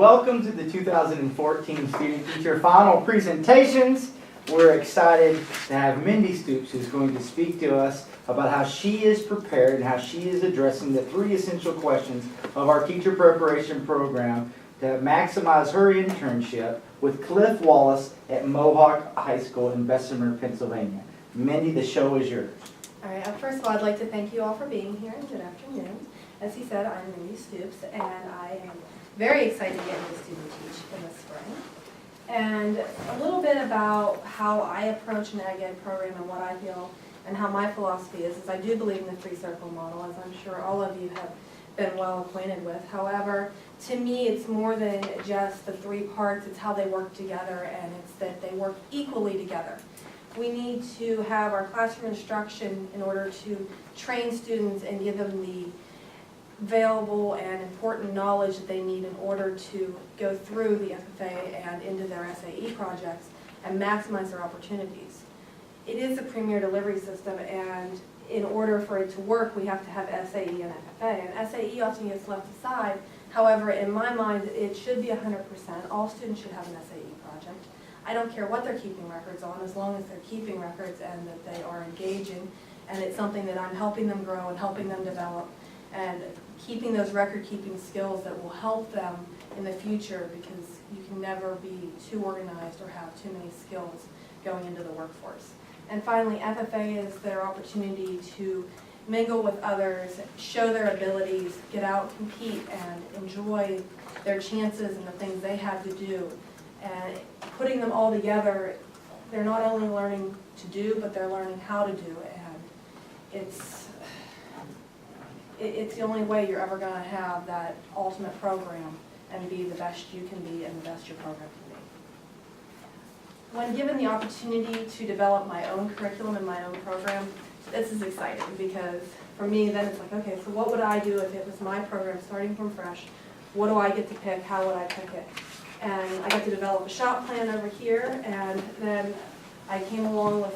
welcome to the 2014 Student Teacher Final Presentations. We're excited to have Mindy Stoops, who's going to speak to us about how she is prepared and how she is addressing the 3 essential questions of our teacher preparation program to maximize her internship with Cliff Wallace at Mohawk High School in Bessemer, Pennsylvania. Mindy, the show is yours. All right, first of all, I'd like to thank you all for being here, and good afternoon. As he said, I'm Mindy Stoops, and I am very excited to get into student teach in the spring. And a little bit about how I approach an ag ed program and what I feel and how my philosophy is I do believe in the 3-circle model, as I'm sure all of you have been well acquainted with. However, to me, it's more than just the 3 parts, it's how they work together, and it's that they work equally together. We need to have our classroom instruction in order to train students and give them the available and important knowledge that they need in order to go through the FFA and into their SAE projects and maximize their opportunities. It is a premier delivery system, and in order for it to work, we have to have SAE and FFA. And SAE often gets left aside. However, in my mind, it should be 100%. All students should have an SAE project. I don't care what they're keeping records on, as long as they're keeping records and that they are engaging, and it's something that I'm helping them grow and helping them develop, and keeping those record-keeping skills that will help them in the future, because you can never be too organized or have too many skills going into the workforce. And finally, FFA is their opportunity to mingle with others, show their abilities, get out, compete, and enjoy their chances and the things they have to do. And putting them all together, they're not only learning to do, but they're learning how to do. And it's the only way you're ever going to have that ultimate program and be the best you can be and the best your program can be. When given the opportunity to develop my own curriculum and my own program, this is exciting, because for me then it's like, okay, so what would I do if it was my program starting from fresh? What do I get to pick? How would I pick it? And I got to develop a shop plan over here, and then I came along with,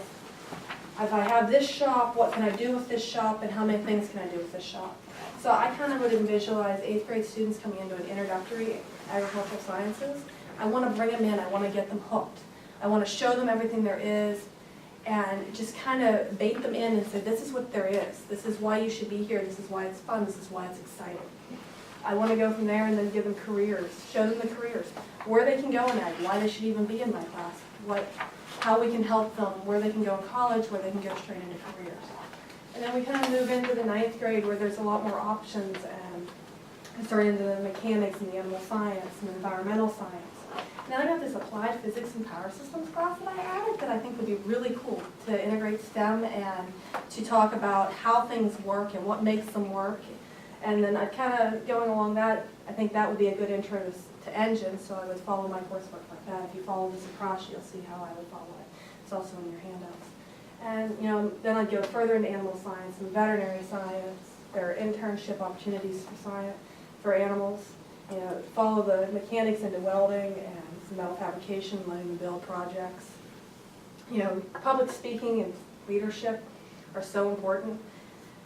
if I have this shop, what can I do with this shop, and how many things can I do with this shop? So I kind of would visualize 8th grade students coming into an introductory agricultural sciences. I want to bring them in, I want to get them hooked. I want to show them everything there is, and just kind of bait them in and say, this is what there is. This is why you should be here. This is why it's fun. This is why it's exciting. I want to go from there and then give them careers, show them the careers, where they can go in ag, why they should even be in my class, how we can help them, where they can go in college, where they can go straight into careers. And then we kind of move into the 9th grade where there's a lot more options, and start into the mechanics and the animal science and environmental science. Now I got this applied physics and power systems class that I added that I think would be really cool to integrate STEM and to talk about how things work and what makes them work. And then I kind of, going along that, I think that would be a good intro to engines, so I would follow my coursework like that. If you follow this across, you'll see how I would follow it. It's also in your handouts. And then I'd go further into animal science and veterinary science. There are internship opportunities for science, for animals. Follow the mechanics into welding and some metal fabrication, learning to build projects. Public speaking and leadership are so important.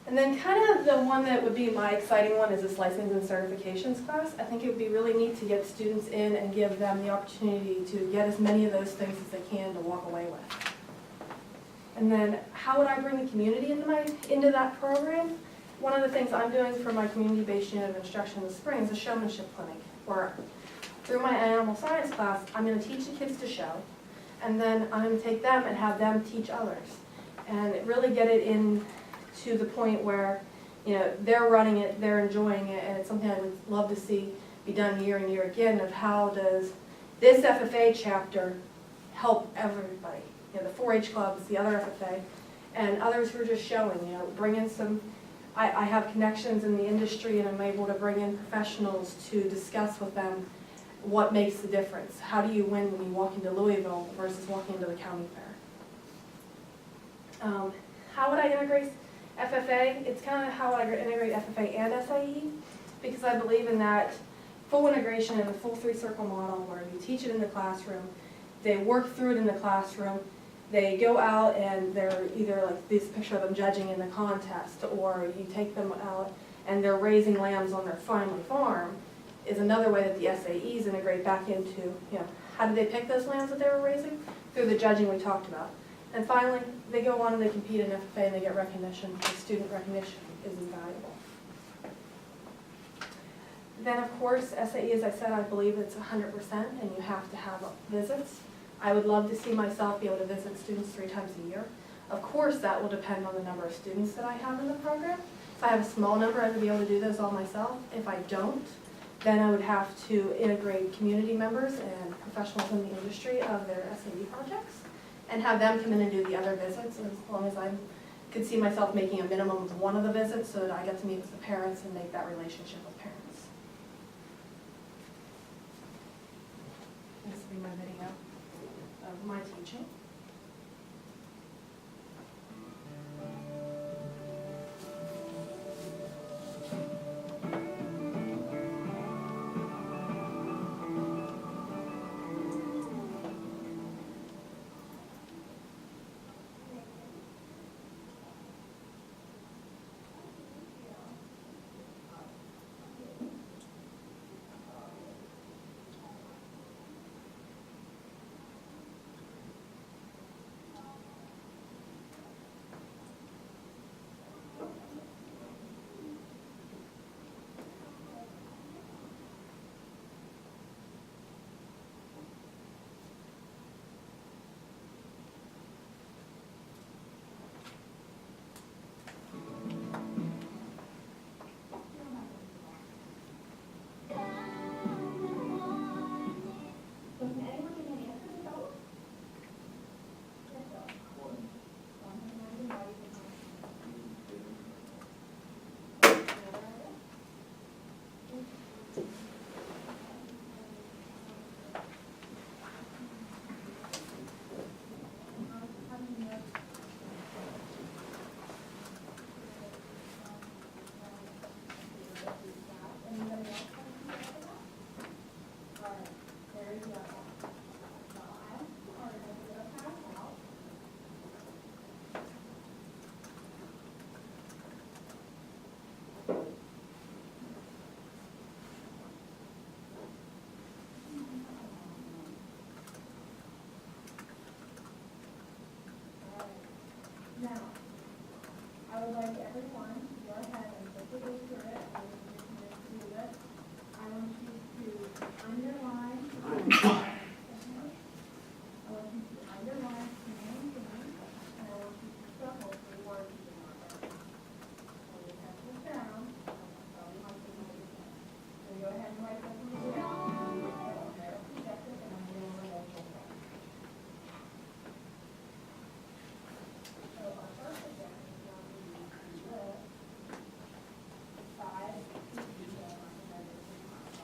And then kind of the one that would be my exciting one is this license and certifications class. I think it would be really neat to get students in and give them the opportunity to get as many of those things as they can to walk away with. And then how would I bring the community into that program? One of the things I'm doing for my community-based unit of instruction in the spring is a showmanship clinic, where through my animal science class, I'm going to teach the kids to show, and then I'm going to take them and have them teach others, and really get it in to the point where they're running it, they're enjoying it, and it's something I would love to see be done year and year again, of how does this FFA chapter help everybody, the 4-H clubs, the other FFA, and others who are just showing, bring in some, I have connections in the industry, and I'm able to bring in professionals to discuss with them what makes the difference. How do you win when you walk into Louisville versus walking into the county fair? How would I integrate FFA? It's kind of how I integrate FFA and SAE, because I believe in that full integration in the full 3-circle model where you teach it in the classroom, they work through it in the classroom, they go out and they're either like this picture of them judging in the contest, or you take them out and they're raising lambs on their family farm, is another way that the SAEs integrate back into, how did they pick those lambs that they were raising? Through the judging we talked about. And finally, they go on and they compete in FFA and they get recognition. The student recognition is invaluable. Then, of course, SAE, as I said, I believe it's 100% and you have to have visits. I would love to see myself be able to visit students 3 times a year. Of course, that will depend on the number of students that I have in the program. If I have a small number, I would be able to do this all myself. If I don't, then I would have to integrate community members and professionals in the industry of their SAE projects and have them come in and do the other visits, as long as I could see myself making a minimum of 1 of the visits so that I get to meet with the parents and make that relationship with parents. This will be my video of my teaching. Now, I would like everyone to go ahead and put the date through it. I want you to do it. I want you to underline. I want you to underline the main thing, and I want you to circle the words you want. So you have to sit down. So you want to know your thing. So go ahead and write something down. Objective, and I'm going to write it. So our first objective is going to be to list 5 details on the diversity model.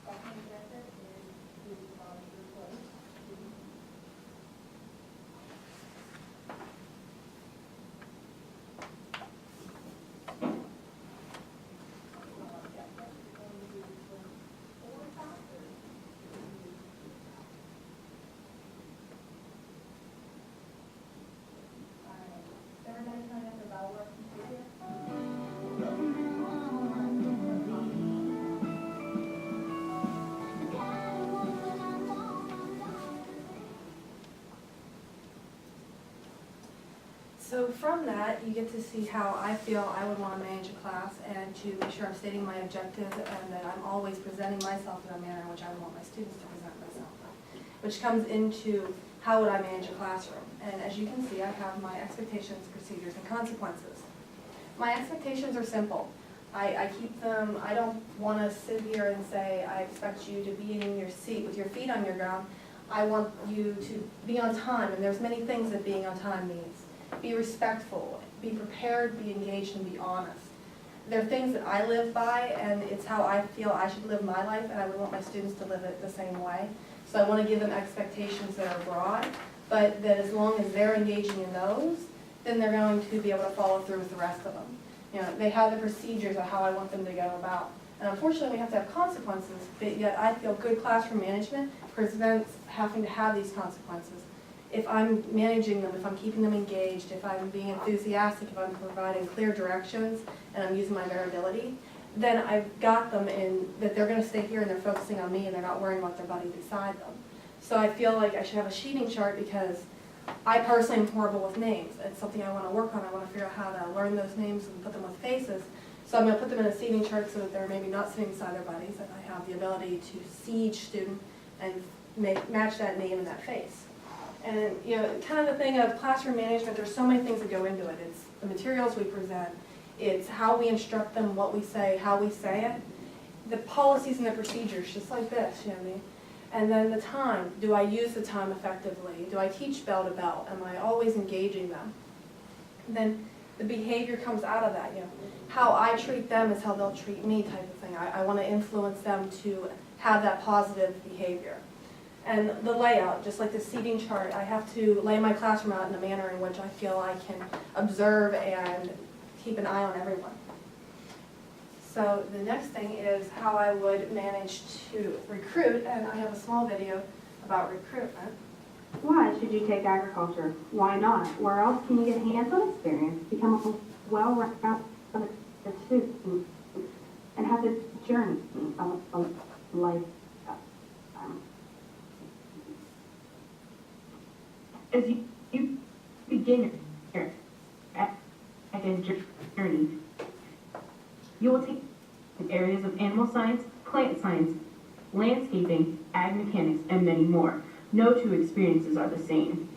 Second objective is to replace students. Everybody kind of about what you do. So from that, you get to see how I feel I would want to manage a class and to make sure I'm stating my objectives and that I'm always presenting myself in a manner in which I would want my students to present myself in, which comes into how would I manage a classroom. And as you can see, I have my expectations, procedures, and consequences. My expectations are simple. I keep them, I don't want to sit here and say, I expect you to be in your seat with your feet on your ground. I want you to be on time, and there's many things that being on time means. Be respectful, be prepared, be engaged, and be honest. They're things that I live by, and it's how I feel I should live my life, and I would want my students to live it the same way. So I want to give them expectations that are broad, but that as long as they're engaging in those, then they're going to be able to follow through with the rest of them. You know, they have the procedures of how I want them to go about And unfortunately, we have to have consequences, but yet I feel good classroom management prevents having to have these consequences. If I'm managing them, if I'm keeping them engaged, if I'm being enthusiastic, if I'm providing clear directions, and I'm using my variability, then I've got them in that they're going to stay here and they're focusing on me and they're not worrying about their buddy beside them. So I feel like I should have a sheeting chart because I personally am horrible with names. It's something I want to work on. I want to figure out how to learn those names and put them with faces. So I'm going to put them in a seating chart so that they're maybe not sitting beside their buddies, and I have the ability to see each student and match that name and that face. And you know, kind of the thing of classroom management, there's so many things that go into it. It's the materials we present, it's how we instruct them, what we say, how we say it, the policies and the procedures, just like this, you know what I mean? And then the time, do I use the time effectively? Do I teach bell to bell? Am I always engaging them? And then the behavior comes out of that, you know. How I treat them is how they'll treat me type of thing. I want to influence them to have that positive behavior. And the layout, just like the seating chart, I have to lay my classroom out in a manner in which I feel I can observe and keep an eye on everyone. So the next thing is how I would manage to recruit, and I have a small video about recruitment. Why should you take agriculture? Why not? Where else can you get hands-on experience, become a well-rounded student, and have this journey of life? As you begin your academic journey, you will take areas of animal science, plant science, landscaping, ag mechanics, and many more. No two experiences are the same.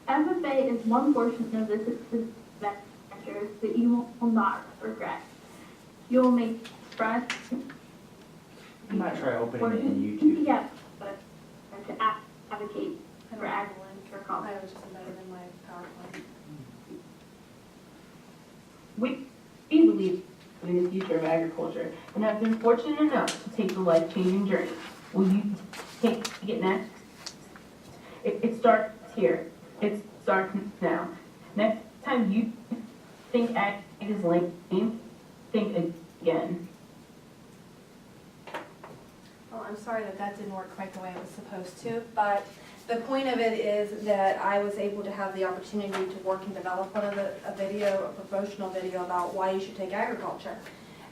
FFA is one portion of this adventure that you will not regret. You will make friends. You might try opening it in YouTube. Yeah, but to advocate for agriculture. I was just embedded in my PowerPoint. We believe in the future of agriculture and have been fortunate enough to take the life-changing journey. Will you take it next? It starts here. It starts now. Next time you think ag is lame, think again. Well, I'm sorry that that didn't work quite the way it was supposed to, but the point of it is that I was able to have the opportunity to work and develop a promotional video about why you should take agriculture.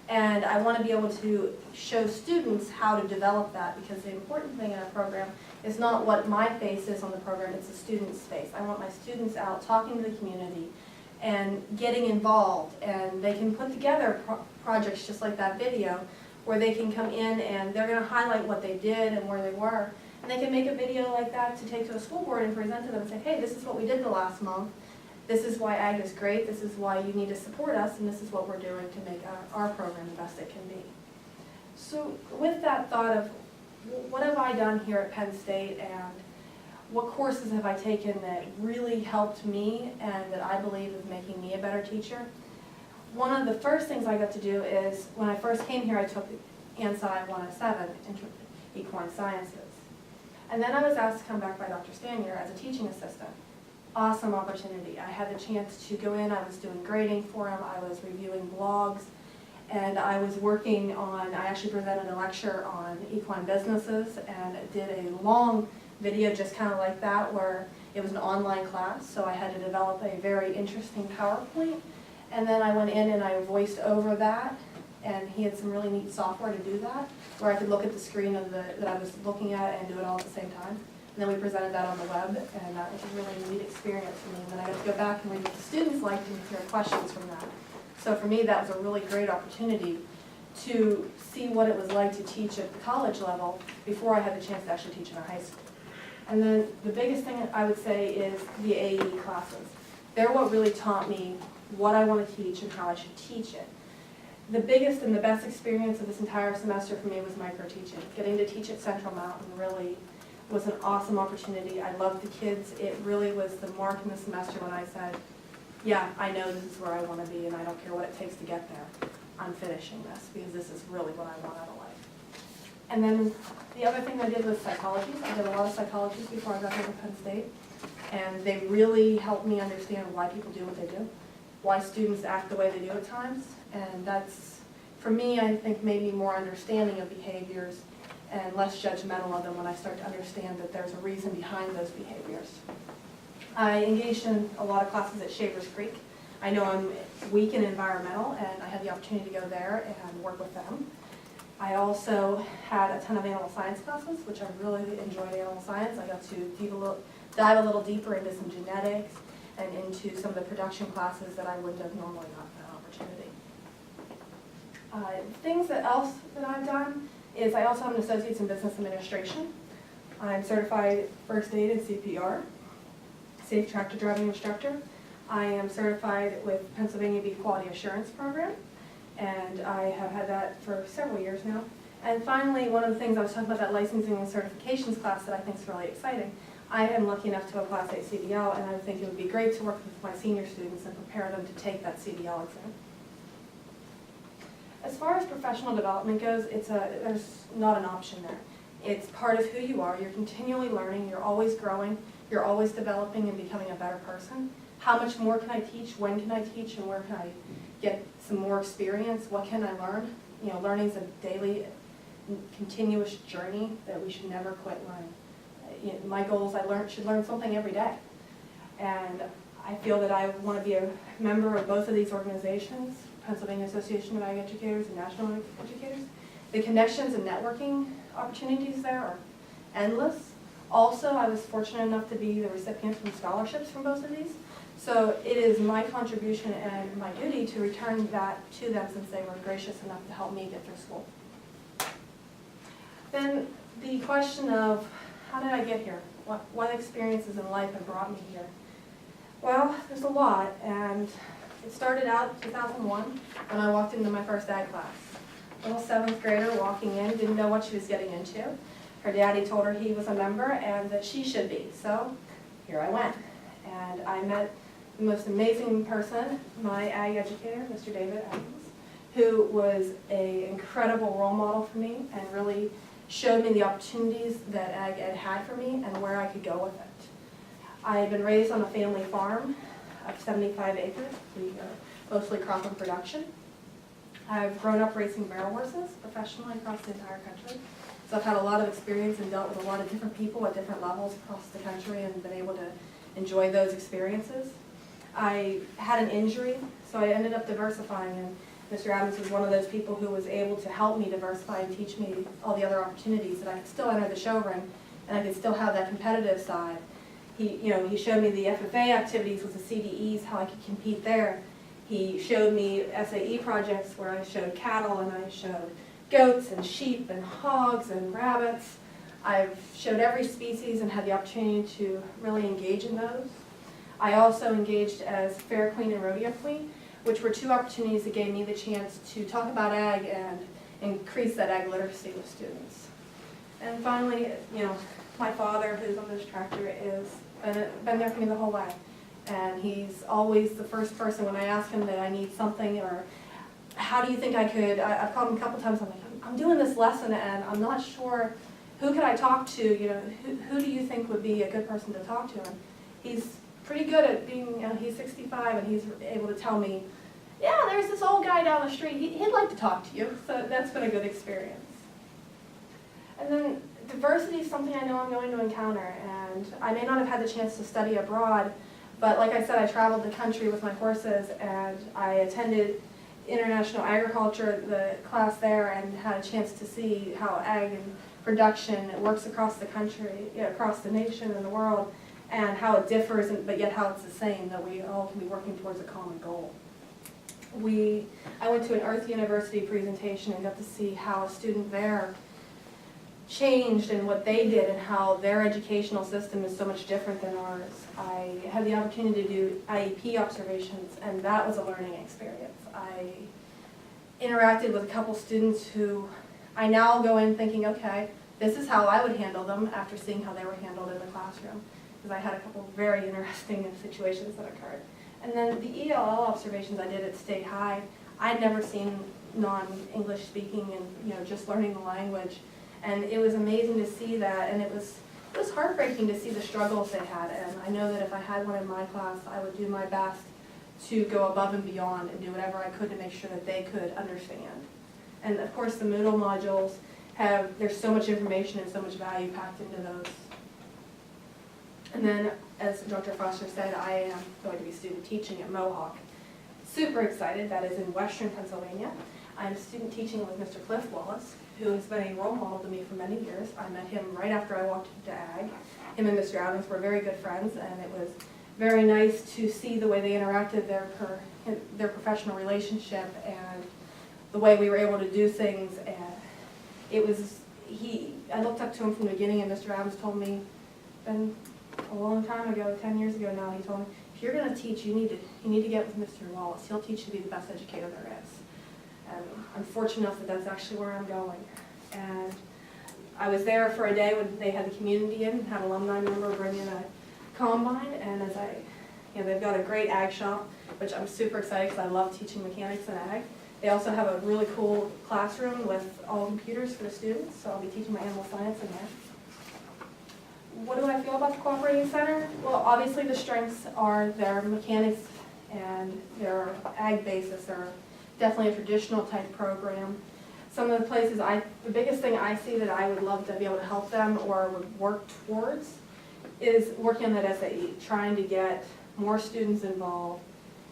And I want to be able to show students how to develop that, because the important thing in a program is not what my face is on the program, it's the student's face. I want my students out talking to the community and getting involved, and they can put together projects just like that video where they can come in and they're going to highlight what they did and where they were. And they can make a video like that to take to a school board and present to them and say, hey, this is what we did the last month. This is why ag is great. This is why you need to support us. And this is what we're doing to make our program the best it can be. So with that thought of what have I done here at Penn State and what courses have I taken that really helped me and that I believe is making me a better teacher? One of the first things I got to do is when I first came here, I took ANSI 107, Equine Sciences. And then I was asked to come back by Dr. Stanier as a teaching assistant. Awesome opportunity. I had the chance to go in, I was doing grading for him, I was reviewing blogs, and I was working on, I actually presented a lecture on equine businesses and did a long video just kind of like that where it was an online class, so I had to develop a very interesting PowerPoint. And then I went in and I voiced over that, and he had some really neat software to do that, where I could look at the screen of that I was looking at and do it all at the same time. And then we presented that on the web, and that was a really neat experience for me. And then I got to go back and read what the students liked and hear questions from that. So for me, that was a really great opportunity to see what it was like to teach at the college level before I had the chance to actually teach in a high school. And then the biggest thing I would say is the AE classes. They're what really taught me what I want to teach and how I should teach it. The biggest and the best experience of this entire semester for me was micro-teaching. Getting to teach at Central Mountain really was an awesome opportunity. I loved the kids. It really was the mark in the semester when I said, yeah, I know this is where I want to be and I don't care what it takes to get there. I'm finishing this because this is really what I want out of life. And then the other thing I did was psychology. I did a lot of psychology before I got here to Penn State. And they really helped me understand why people do what they do, why students act the way they do at times. And that's for me, I think made me more understanding of behaviors and less judgmental of them when I start to understand that there's a reason behind those behaviors. I engaged in a lot of classes at Shavers Creek. I know I'm weak in environmental, and I had the opportunity to go there and work with them. I also had a ton of animal science classes, which I really enjoyed animal science. I got to dive a little deeper into some genetics and into some of the production classes that I wouldn't have normally gotten that opportunity. Things else that I've done is I also have an associate's in business administration. I'm certified first aid and CPR, safe tractor driving instructor. I am certified with Pennsylvania Beef Quality Assurance Program, and I have had that for several years now. And finally, one of the things I was talking about, that licensing and certifications class that I think is really exciting. I am lucky enough to have a Class A CDL, and I think it would be great to work with my senior students and prepare them to take that CDL exam. As far as professional development goes, there's not an option there. It's part of who you are. You're continually learning. You're always growing. You're always developing and becoming a better person. How much more can I teach? When can I teach? And where can I get some more experience? What can I learn? You know, learning is a daily, continuous journey that we should never quit learning. You know, my goal is should learn something every day. And I feel that I want to be a member of both of these organizations, Pennsylvania Association of Ag Educators and National Ag Educators. The connections and networking opportunities there are endless. Also, I was fortunate enough to be the recipient from scholarships from both of these. So it is my contribution and my duty to return that to them, since they were gracious enough to help me get through school. Then the question of, how did I get here? What experiences in life have brought me here? Well, there's a lot, and it started out in 2001 when I walked into my first ag class. Little 7th grader walking in, didn't know what she was getting into. Her daddy told her he was a member and that she should be, so here I went. And I met the most amazing person, my ag educator, Mr. David Adams, who was an incredible role model for me and really showed me the opportunities that ag ed had for me and where I could go with it. I had been raised on a family farm of 75 acres. We are mostly crop and production. I've grown up racing barrel horses professionally across the entire country. So I've had a lot of experience and dealt with a lot of different people at different levels across the country and been able to enjoy those experiences. I had an injury, so I ended up diversifying, and Mr. Adams was one of those people who was able to help me diversify and teach me all the other opportunities, that I could still enter the show ring and I could still have that competitive side. He showed me the FFA activities with the CDEs, how I could compete there. He showed me SAE projects where I showed cattle and I showed goats and sheep and hogs and rabbits. I've showed every species and had the opportunity to really engage in those. I also engaged as Fair Queen and Rodeo Queen, which were 2 opportunities that gave me the chance to talk about ag and increase that ag literacy with students. And finally, my father, who's on this tractor, is been there for me the whole way. And he's always the first person when I ask him that I need something, or how do you think I could, I've called him a couple times, I'm like, I'm doing this lesson and I'm not sure, who could I talk to, who do you think would be a good person to talk to? And he's pretty good at being, he's 65 and he's able to tell me, yeah, there's this old guy down the street, he'd like to talk to you. So that's been a good experience. And then diversity is something I know I'm going to encounter, and I may not have had the chance to study abroad, but like I said, I traveled the country with my horses, and I attended international agriculture, the class there, and had a chance to see how ag and production works across the country, across the nation and the world, and how it differs, but yet how it's the same, that we all can be working towards a common goal. I went to an Earth University presentation and got to see how a student there changed and what they did and how their educational system is so much different than ours. I had the opportunity to do IEP observations, and that was a learning experience. I interacted with a couple students who I now go in thinking, okay, this is how I would handle them after seeing how they were handled in the classroom, because I had a couple very interesting situations that occurred. And then the ELL observations I did at State High, I'd never seen non-English speaking and just learning the language. And it was amazing to see that, and it was heartbreaking to see the struggles they had. And I know that if I had one in my class, I would do my best to go above and beyond and do whatever I could to make sure that they could understand. And of course, the Moodle modules there's so much information and so much value packed into those. And then, as Dr. Foster said, I am going to be student teaching at Mohawk. Super excited, that is in Western Pennsylvania. I'm student teaching with Mr. Cliff Wallace, who has been a role model to me for many years. I met him right after I walked into Ag. Him and Mr. Adams were very good friends, and it was very nice to see the way they interacted, their professional relationship, and the way we were able to do things. And I looked up to him from the beginning, and Mr. Adams told me, been a long time ago, 10 years ago now, he told me, if you're going to teach, you need to get with Mr. Wallace. He'll teach you to be the best educator there is. And I'm fortunate enough that that's actually where I'm going. And I was there for a day when they had the community in, had an alumni member bring in a combine, and they've got a great ag shop, which I'm super excited because I love teaching mechanics and ag. They also have a really cool classroom with all computers for the students, so I'll be teaching my animal science in there. What do I feel about the Cooperating Center? Well, obviously the strengths are their mechanics and their ag basis. They're definitely a traditional type program. Some of the places, the biggest thing I see that I would love to be able to help them or would work towards is working on that SAE, trying to get more students involved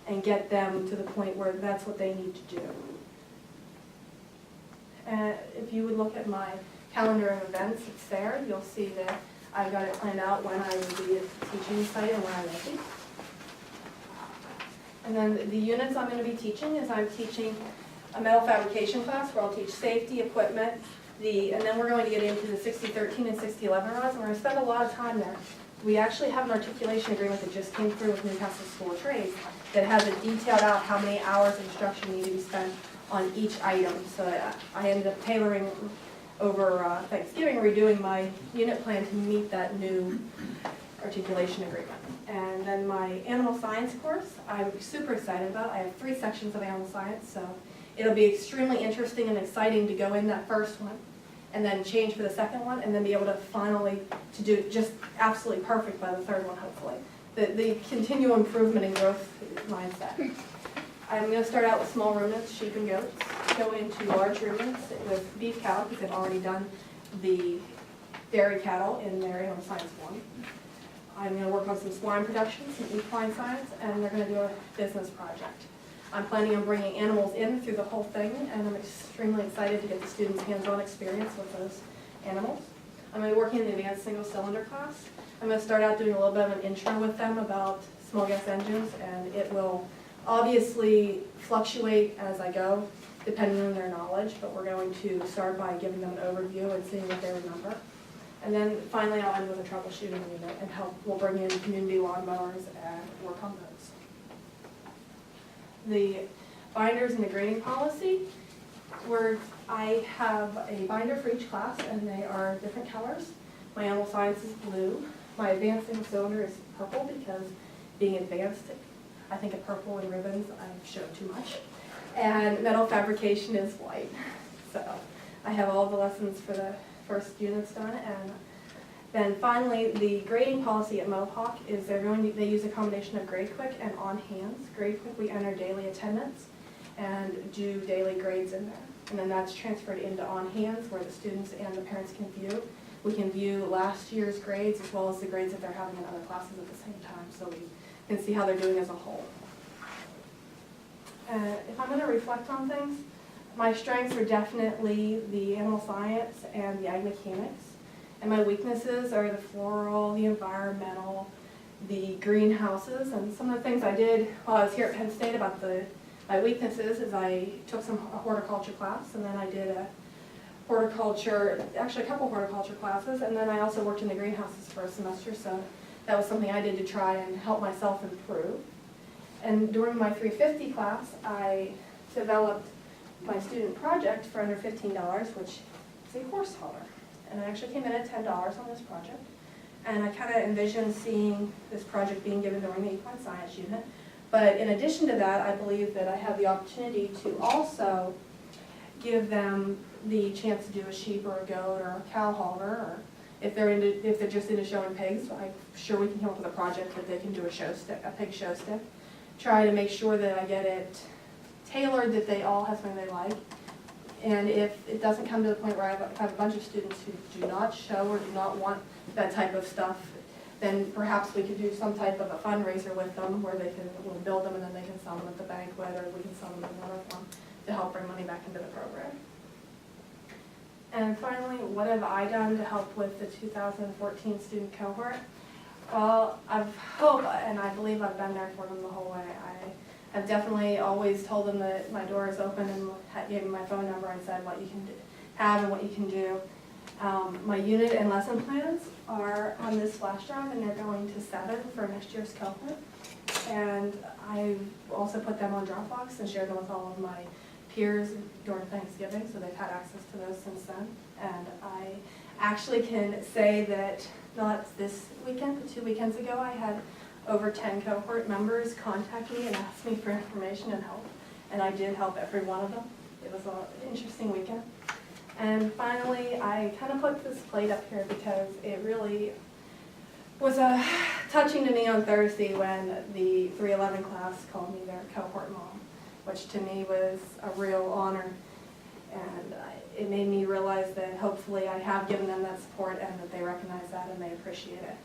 and get them to the point where that's what they need to do. If you would look at my calendar of events, it's there. You'll see that I've got it planned out when I will be at the teaching site and when I will be. And then the units I'm going to be teaching is I'm teaching a metal fabrication class where I'll teach safety, equipment, and then we're going to get into the 6013 and 6011 rods, and we're going to spend a lot of time there. We actually have an articulation agreement that just came through with Newcastle School of Trades that has it detailed out how many hours of instruction need to be spent on each item. So I ended up tailoring over Thanksgiving, redoing my unit plan to meet that new articulation agreement. And then my animal science course, I'm super excited about. I have 3 sections of animal science, so it'll be extremely interesting and exciting to go in that first one and then change for the second one and then be able to finally to do just absolutely perfect by the third one, hopefully. The continual improvement and growth mindset. I'm going to start out with small ruminants, sheep and goats, go into large ruminants with beef cattle because they've already done the dairy cattle in their animal science one. I'm going to work on some swine production, some equine science, and they're going to do a business project. I'm planning on bringing animals in through the whole thing, and I'm extremely excited to get the students hands-on experience with those animals. I'm going to be working in the advanced single-cylinder class. I'm going to start out doing a little bit of an intro with them about small gas engines, and it will obviously fluctuate as I go, depending on their knowledge, but we're going to start by giving them an overview and seeing what they remember. And then finally I'll end with a troubleshooting unit and we'll bring in community lawnmowers and work on those. The binders and the grading policy, where I have a binder for each class and they are different colors. My animal science is blue. My advanced single cylinder is purple because being advanced, I think of purple and ribbons, I show too much. And metal fabrication is white. So I have all the lessons for the first units done. And then finally, the grading policy at Mohawk is they use a combination of Grade Quick and On Hands. Grade Quick, we enter daily attendance and do daily grades in there. And then that's transferred into On Hands where the students and the parents can view. We can view last year's grades as well as the grades that they're having in other classes at the same time, so we can see how they're doing as a whole. If I'm going to reflect on things, my strengths are definitely the animal science and the ag mechanics. And my weaknesses are the floral, the environmental, the greenhouses, and some of the things I did while I was here at Penn State about my weaknesses is I took a horticulture class, and then I did a couple horticulture classes, and then I also worked in the greenhouses for a semester, so that was something I did to try and help myself improve. And during my 350 class, I developed my student project for under $15, which is a horse hauler. And I actually came in at $10 on this project. And I kind of envisioned seeing this project being given during the equine science unit. But in addition to that, I believe that I have the opportunity to also give them the chance to do a sheep or a goat or a cow hauler, or if they're just into showing pigs, I'm sure we can come up with a project that they can do a pig show stick. Try to make sure that I get it tailored, that they all have something they like. And if it doesn't come to the point where I have a bunch of students who do not show or do not want that type of stuff, then perhaps we could do some type of a fundraiser with them where we'll build them and then they can sell them at the banquet, or we can sell them in another form to help bring money back into the program. And finally, what have I done to help with the 2014 student cohort? Well, I've hoped, and I believe I've been there for them the whole way. I have definitely always told them that my door is open and gave them my phone number and said what you can have and what you can do. My unit and lesson plans are on this flash drive, and they're going to 7 for next year's cohort. And I've also put them on Dropbox and shared them with all of my peers during Thanksgiving, so they've had access to those since then. And I actually can say that not this weekend, but 2 weekends ago, I had over 10 cohort members contact me and ask me for information and help. And I did help every one of them. It was an interesting weekend. And finally, I kind of put this plate up here because it really was touching to me on Thursday when the 311 class called me their cohort mom, which to me was a real honor. And it made me realize that hopefully I have given them that support and that they recognize that and they appreciate it.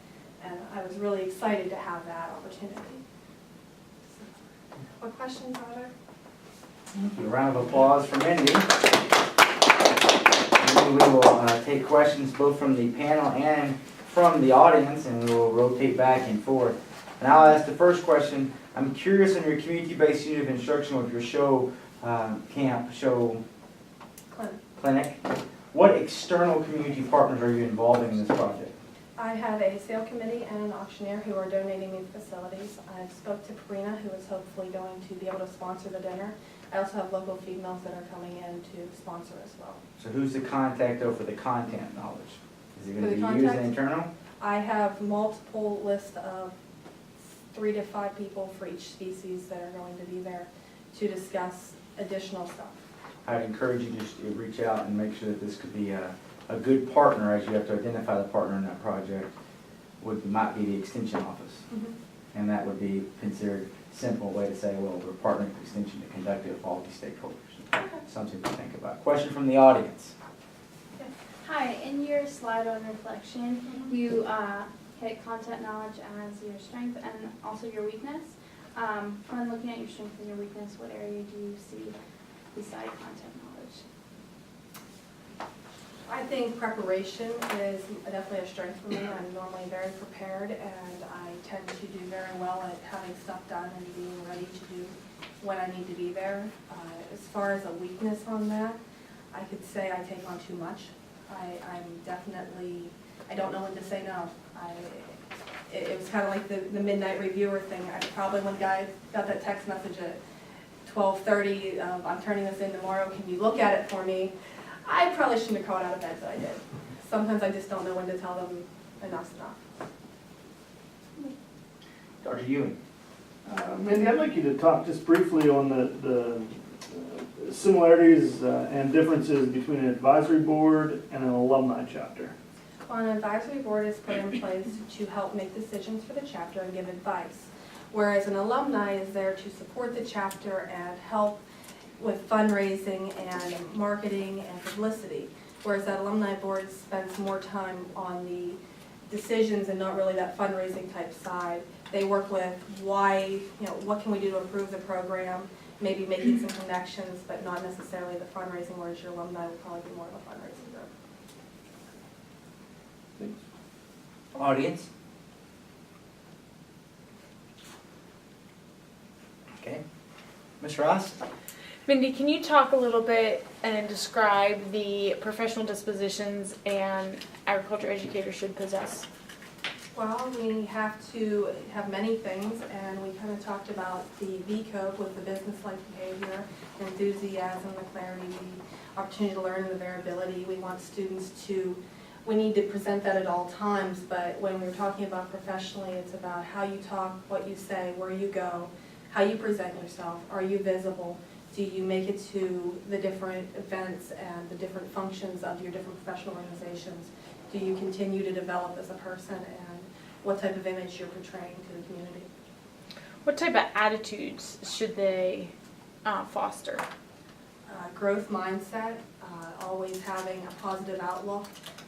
And I was really excited to have that opportunity. So, what questions are there? A round of applause for Mindy. And we will take questions both from the panel and from the audience, and we will rotate back and forth. And I'll ask the first question. I'm curious on your community-based unit of instruction with your show clinic. What external community partners are you involving in this project? I have a sale committee and an auctioneer who are donating me facilities. I spoke to Karina, who is hopefully going to be able to sponsor the dinner. I also have local feed mills that are coming in to sponsor as well. So who's the contact though for the content knowledge? Is it going to For the be used contact? internal? I have multiple lists of 3 to 5 people for each species that are going to be there to discuss additional stuff. I'd encourage you just to reach out and make sure that this could be a good partner, as you have to identify the partner in that project, might be the extension office. Mm-hmm. And that would be considered a simple way to say, well, we're partnering with extension to conduct it with all these stakeholders. Okay. Something to think about. Question from the audience. Hi, in your slide on reflection, you hit content knowledge as your strength and also your weakness. When looking at your strength and your weakness, what area do you see beside content knowledge? I think preparation is definitely a strength for me. I'm normally very prepared, and I tend to do very well at having stuff done and being ready to do when I need to be there. As far as a weakness on that, I could say I take on too much. I don't know when to say no. It was kind of like the midnight reviewer thing. When guys got that text message at 12:30, I'm turning this in tomorrow, can you look at it for me? I probably shouldn't have crawled out of bed, but I did. Sometimes I just don't know when to tell them enough's enough. Dr. Ewing. Mindy, I'd like you to talk just briefly on the similarities and differences between an advisory board and an alumni chapter. Well, an advisory board is put in place to help make decisions for the chapter and give advice, whereas an alumni is there to support the chapter and help with fundraising and marketing and publicity, whereas that alumni board spends more time on the decisions and not really that fundraising type side. They work with what can we do to improve the program, maybe making some connections, but not necessarily the fundraising, whereas your alumni will probably be more of a fundraising group. Thanks. Audience. Okay. Ms. Ross? Mindy, can you talk a little bit and describe the professional dispositions an agriculture educator should possess? Well, we have to have many things, and we kind of talked about the VCOPE with the business-like behavior, enthusiasm, the clarity, the opportunity to learn, and the variability. We want students we need to present that at all times, but when we're talking about professionally, it's about how you talk, what you say, where you go, how you present yourself. Are you visible? Do you make it to the different events and the different functions of your different professional organizations? Do you continue to develop as a person, and what type of image you're portraying to the community? What type of attitudes should they foster? growth mindset, always having a positive outlook,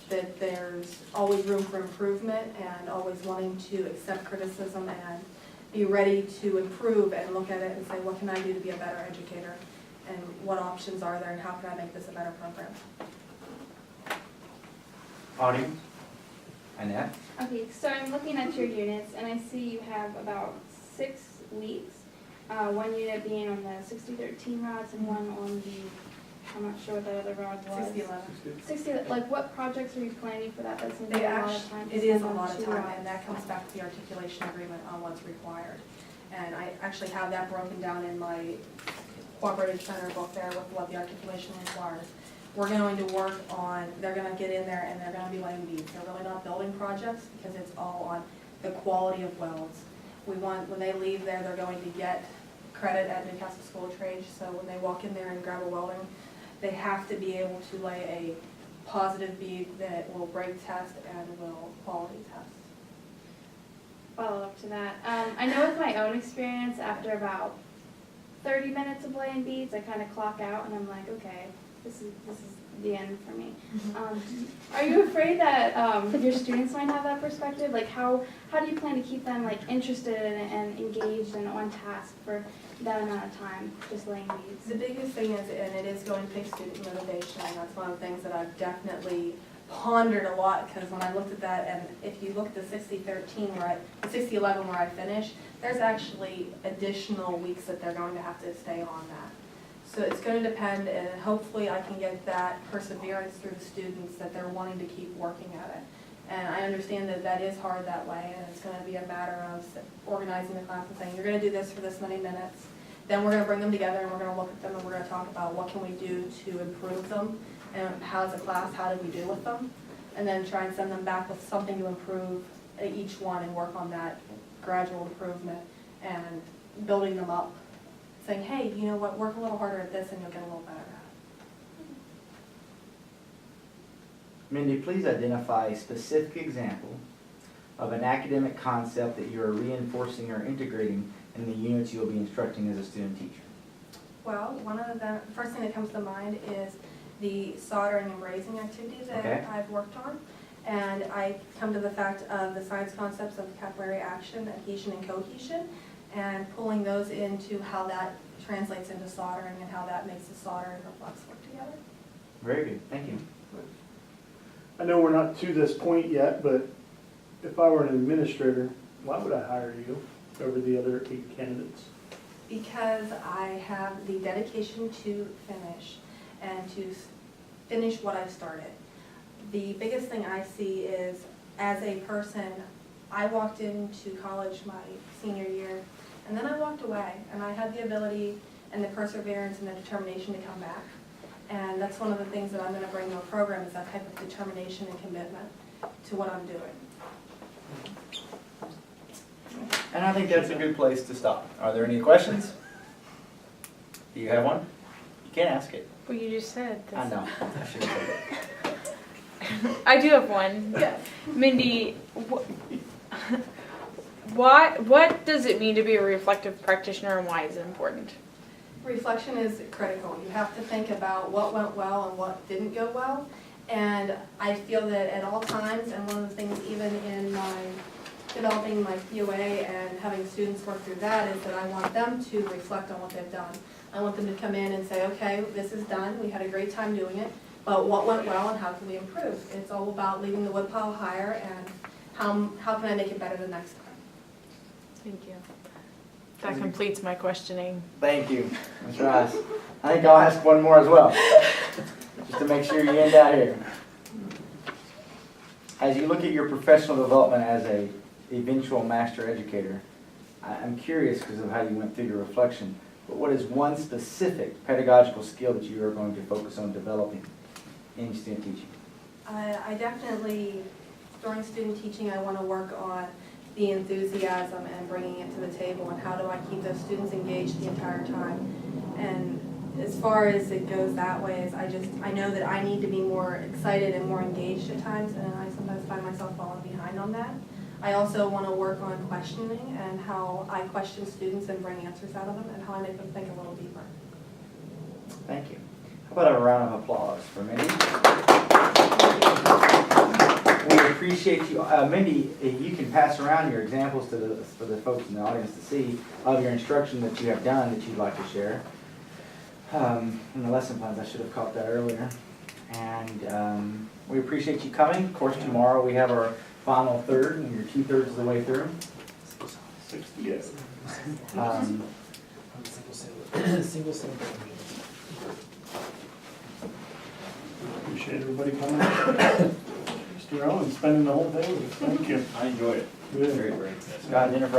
that there's always room for improvement, and always wanting to accept criticism and be ready to improve and look at it and say, what can I do to be a better educator? And what options are there, and how can I make this a better program? Audience? Annette? Okay, so I'm looking at your units, and I see you have about 6 weeks. One unit being on the 60-13 rods and one on the, I'm not sure what the other rod was. 60-11. 60, like what projects are you planning for that? That's gonna They be a lot actually, of time. to it is spend a on lot of 2 time, rods. and that comes back to the articulation agreement on what's required. And I actually have that broken down in my cooperative center book there with what the articulation requires. We're going to work on, they're gonna get in there and they're gonna be laying beads. They're really not building projects because it's all on the quality of welds. We want, when they leave there, they're going to get credit at Newcastle School of Trade, so when they walk in there and grab a welding, they have to be able to lay a positive bead that will break test and will quality test. Follow up to that. I know with my own experience, after about 30 minutes of laying beads, I kind of clock out and I'm like, okay, this is the end for me. Are you afraid that your students might have that perspective? Like how do you plan to keep them like interested and engaged and on task for that amount of time, just laying beads? The biggest thing is, and it is going to take student motivation, and that's one of the things that I've definitely pondered a lot, because when I looked at that, and if you look at the 60-13 where the 60-11 where I finished, there's actually additional weeks that they're going to have to stay on that. So it's going to depend, and hopefully I can get that perseverance through the students that they're wanting to keep working at it. And I understand that that is hard that way, and it's going to be a matter of organizing the class and saying, you're going to do this for this many minutes. Then we're going to bring them together and we're going to look at them and we're going to talk about what can we do to improve them, and how as a class, how did we do with them? And then try and send them back with something to improve at each one and work on that gradual improvement and building them up. Saying, hey, you know what, work a little harder at this and you'll get a little better at it. Mindy, please identify a specific example of an academic concept that you are reinforcing or integrating in the units you will be instructing as a student teacher. Well, one of the first thing that comes to mind is the soldering and brazing activities that Okay. I've worked on. And I come to the fact of the science concepts of capillary action, adhesion, and cohesion, and pulling those into how that translates into soldering and how that makes the solder and the flux work together. Very good, thank you. I know we're not to this point yet, but if I were an administrator, why would I hire you over the other 8 candidates? Because I have the dedication to finish and to finish what I've started. The biggest thing I see is, as a person, I walked into college my senior year, and then I walked away, and I had the ability and the perseverance and the determination to come back. And that's one of the things that I'm going to bring to a program, is that type of determination and commitment to what I'm doing. And I think that's a good place to stop. Are there any questions? Do you have one? You can ask it. Well, you just said this. I know, I should have said it. I do have one. Yeah. Mindy, what does it mean to be a reflective practitioner, and why is it important? Reflection is critical. You have to think about what went well and what didn't go well. And I feel that at all times, and one of the things even in my developing my POA and having students work through that, is that I want them to reflect on what they've done. I want them to come in and say, okay, this is done, we had a great time doing it, but what went well and how can we improve? It's all about leaving the woodpile higher and how can I make it better the next time? Thank you. That completes my questioning. Thank you, Ms. Rice. I think I'll ask one more as well, just to make sure you end out here. As you look at your professional development as a eventual master educator, I'm curious because of how you went through your reflection, but what is one specific pedagogical skill that you are going to focus on developing in student teaching? I definitely, during student teaching, I want to work on the enthusiasm and bringing it to the table, and how do I keep those students engaged the entire time. And as far as it goes that way, is I know that I need to be more excited and more engaged at times, and I sometimes find myself falling behind on that. I also want to work on questioning and how I question students and bring answers out of them, and how I make them think a little deeper. Thank you. about a round of applause for Mindy? We appreciate you. Mindy, if you can pass around your examples for the folks in the audience to see of your instruction that you have done that you'd like to share. In the lesson plans, I should have caught that earlier. And we appreciate you coming. Of course, tomorrow we have our final third, and you're 2/3 of the way through. 68. Single sample. Appreciate everybody coming. Mr. Owen, spending the whole day with us. Thank you. I enjoyed it. Good. Very, very. Scott, Jennifer,